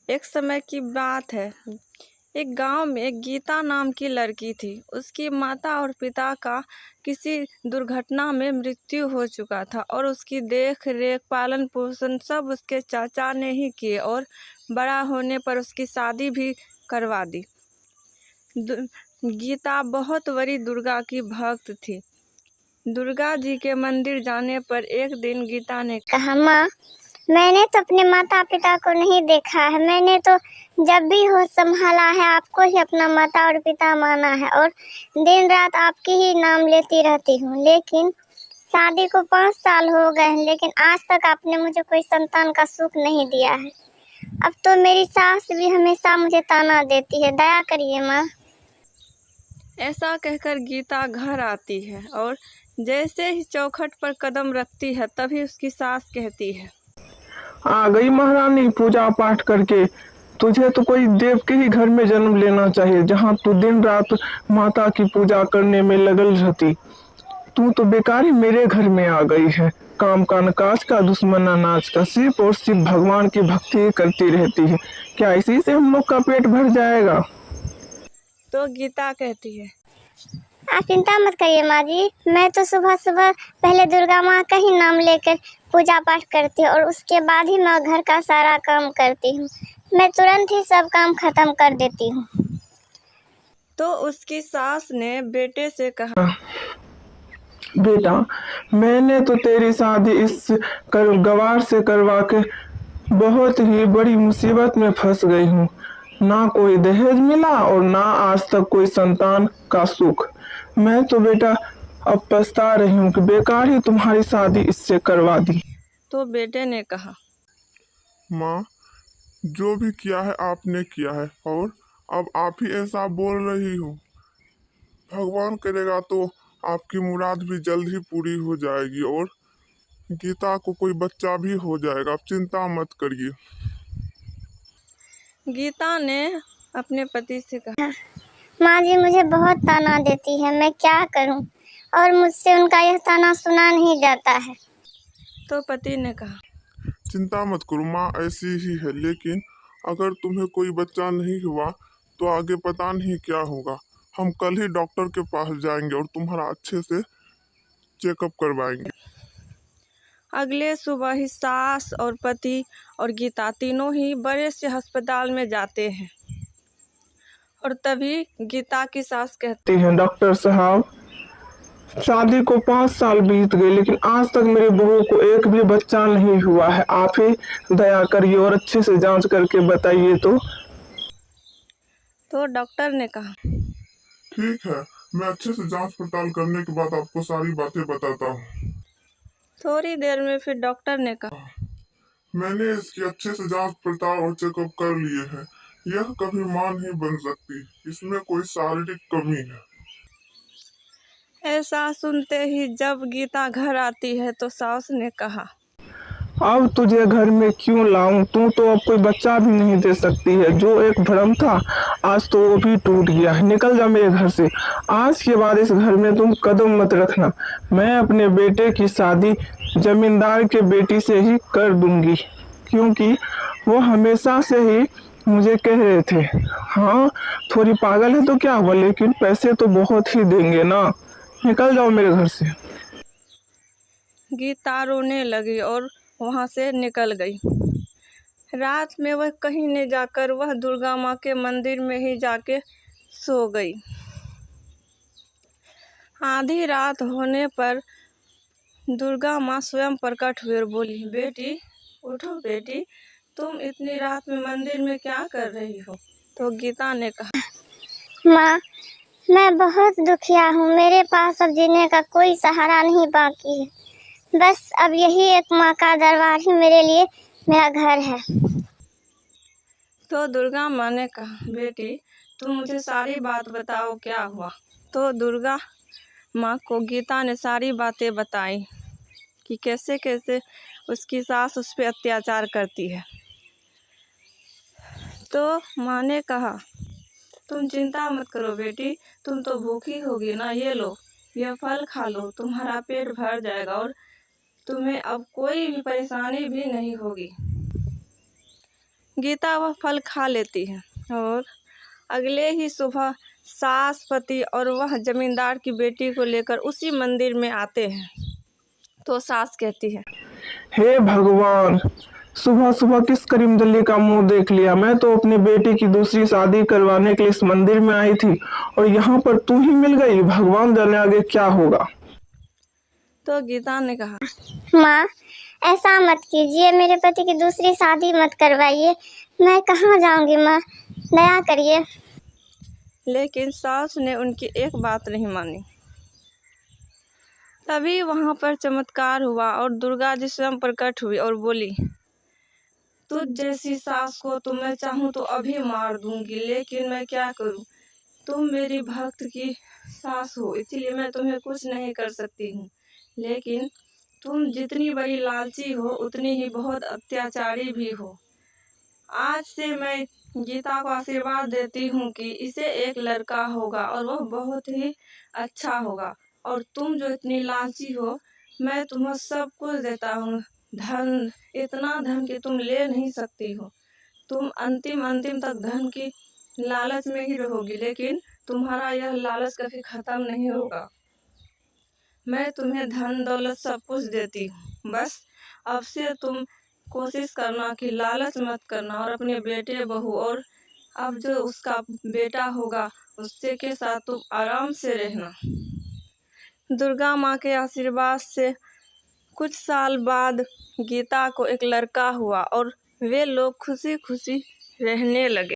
एक समय की बात है। एक गांव में गीता नाम की लड़की थी। उसकी माता और पिता का किसी दुर्घटना में मृत्यु हो चुका था और उसकी देख रेख पालन पोषण सब उसके चाचा ने ही किए और बड़ा होने पर उसकी शादी भी करवा दी। गीता बहुत बड़ी दुर्गा की भक्त थी। दुर्गा जी के मंदिर जाने पर एक दिन गीता ने कहा, माँ, मैंने तो अपने माता पिता को नहीं देखा है। मैंने तो जब भी होश संभाला है आपको ही अपना माता और पिता माना है और दिन रात आपकी ही नाम लेती रहती हूँ। लेकिन शादी को 5 साल हो गए हैं, लेकिन आज तक आपने मुझे कोई संतान का सुख नहीं दिया है। अब तो मेरी सास भी हमेशा मुझे ताना देती है। दया करिए माँ। ऐसा कहकर गीता घर आती है और जैसे ही चौखट पर कदम रखती है तभी उसकी सास कहती है, आ गई महारानी पूजा पाठ करके। तुझे तो कोई देव के ही घर में जन्म लेना चाहिए, जहाँ तू दिन रात माता की पूजा करने में लगल रहती। तू तो बेकार ही मेरे घर में आ गई है। काम का न काज का, दुश्मन न नाच का, सिर्फ और सिर्फ भगवान की भक्ति ही करती रहती है। क्या इसी से हम लोग का पेट भर जाएगा? तो गीता कहती है, आप चिंता मत करिए माँ जी। मैं तो सुबह सुबह पहले दुर्गा माँ का ही नाम लेकर पूजा पाठ करती हूँ और उसके बाद ही मैं घर का सारा काम करती हूँ। मैं तुरंत ही सब काम खत्म कर देती हूँ। तो उसकी सास ने बेटे से कहा, बेटा, मैंने तो तेरी शादी इस गवार से करवा के बहुत ही बड़ी मुसीबत में फंस गई हूँ। ना कोई दहेज मिला और ना आज तक कोई संतान का सुख। मैं तो बेटा अब पछता रही हूँ कि बेकार ही तुम्हारी शादी इससे करवा दी। तो बेटे ने कहा, माँ, जो भी किया है आपने किया है और अब आप ही ऐसा बोल रही हो। भगवान करेगा तो आपकी मुराद भी जल्द ही पूरी हो जाएगी और गीता को कोई बच्चा भी हो जाएगा। आप चिंता मत करिए। गीता ने अपने पति से कहा, माँ जी मुझे बहुत ताना देती है, मैं क्या करूँ? और मुझसे उनका यह ताना सुना नहीं जाता है। तो पति ने कहा, चिंता मत करो माँ, ऐसी ही है। लेकिन अगर तुम्हें कोई बच्चा नहीं हुआ तो आगे पता नहीं क्या होगा। हम कल ही डॉक्टर के पास जाएंगे और तुम्हारा अच्छे से चेकअप करवाएंगे। अगले सुबह ही सास और पति और गीता तीनों ही बड़े से अस्पताल में जाते हैं और तभी गीता की सास कहती हैं, डॉक्टर साहब, शादी को 5 साल बीत गए लेकिन आज तक मेरी बहू को एक भी बच्चा नहीं हुआ है। आप ही दया करिए और अच्छे से जांच करके बताइए। तो डॉक्टर ने कहा, ठीक है, मैं अच्छे से जांच पड़ताल करने के बाद आपको सारी बातें बताता हूँ। थोड़ी देर में फिर डॉक्टर ने कहा, मैंने इसकी अच्छे से जांच पड़ताल और चेकअप कर लिए हैं। यह कभी मां नहीं बन सकती। इसमें कोई शारीरिक कमी है। ऐसा सुनते ही जब गीता घर आती है तो सास ने कहा, अब तुझे घर में क्यों लाऊं? तू तो अब कोई बच्चा भी नहीं दे सकती है। जो एक भ्रम था आज तो वो भी टूट गया है। निकल जा मेरे घर से। आज के बाद इस घर में तुम कदम मत रखना। मैं अपने बेटे की शादी जमींदार के बेटी से ही कर दूंगी, क्योंकि वो हमेशा से ही मुझे कह रहे थे। हाँ, थोड़ी पागल है तो क्या हुआ, लेकिन पैसे तो बहुत ही देंगे ना। निकल जाओ मेरे घर से। गीता रोने लगी और वहां से निकल गई। रात में वह कहीं नहीं जाकर वह दुर्गा माँ के मंदिर में ही जाके सो गई। आधी रात होने पर दुर्गा माँ स्वयं प्रकट हुई और बोली, बेटी उठो बेटी, तुम इतनी रात में मंदिर में क्या कर रही हो? तो गीता ने कहा, माँ, मैं बहुत दुखिया हूँ। मेरे पास अब जीने का कोई सहारा नहीं बाकी है। बस अब यही एक माँ का दरबार ही मेरे लिए मेरा घर है। तो दुर्गा माँ ने कहा, बेटी तुम मुझे सारी बात बताओ, क्या हुआ? तो दुर्गा माँ को गीता ने सारी बातें बताई कि कैसे कैसे उसकी सास उस पर अत्याचार करती है। तो माँ ने कहा, तुम चिंता मत करो बेटी, तुम तो भूखी होगी ना, ये लो, यह फल खा लो, तुम्हारा पेट भर जाएगा और तुम्हें अब कोई भी परेशानी भी नहीं होगी। गीता वह फल खा लेती है और अगले ही सुबह सास, पति और वह जमींदार की बेटी को लेकर उसी मंदिर में आते हैं। तो सास कहती है, हे भगवान, सुबह सुबह किस करीमदल्ली का मुंह देख लिया। मैं तो अपनी बेटी की दूसरी शादी करवाने के लिए इस मंदिर में आई थी और यहाँ पर तू ही मिल गई। भगवान जाने आगे क्या होगा। तो गीता ने कहा, माँ ऐसा मत कीजिए, मेरे पति की दूसरी शादी मत करवाइए। मैं कहाँ जाऊंगी माँ, दया करिए। लेकिन सास ने उनकी एक बात नहीं मानी। तभी वहां पर चमत्कार हुआ और दुर्गा जी स्वयं प्रकट हुई और बोली, तुझ जैसी सास को तो मैं चाहूँ तो अभी मार दूंगी, लेकिन मैं क्या करूँ, तुम मेरी भक्त की सास हो, इसीलिए मैं तुम्हें कुछ नहीं कर सकती हूँ। लेकिन तुम जितनी बड़ी लालची हो उतनी ही बहुत अत्याचारी भी हो। आज से मैं गीता को आशीर्वाद देती हूँ कि इसे एक लड़का होगा और वह बहुत ही अच्छा होगा, और तुम जो इतनी लालची हो, मैं तुम्हें सब कुछ देता हूँ, धन, इतना धन कि तुम ले नहीं सकती हो। तुम अंतिम तक धन की लालच में ही रहोगी, लेकिन तुम्हारा यह लालच कभी खत्म नहीं होगा। मैं तुम्हें धन दौलत सब कुछ देती हूँ, बस अब से तुम कोशिश करना कि लालच मत करना और अपने बेटे बहू और अब जो उसका बेटा होगा उससे के साथ तुम आराम से रहना। दुर्गा माँ के आशीर्वाद से कुछ साल बाद गीता को एक लड़का हुआ और वे लोग खुशी खुशी रहने लगे।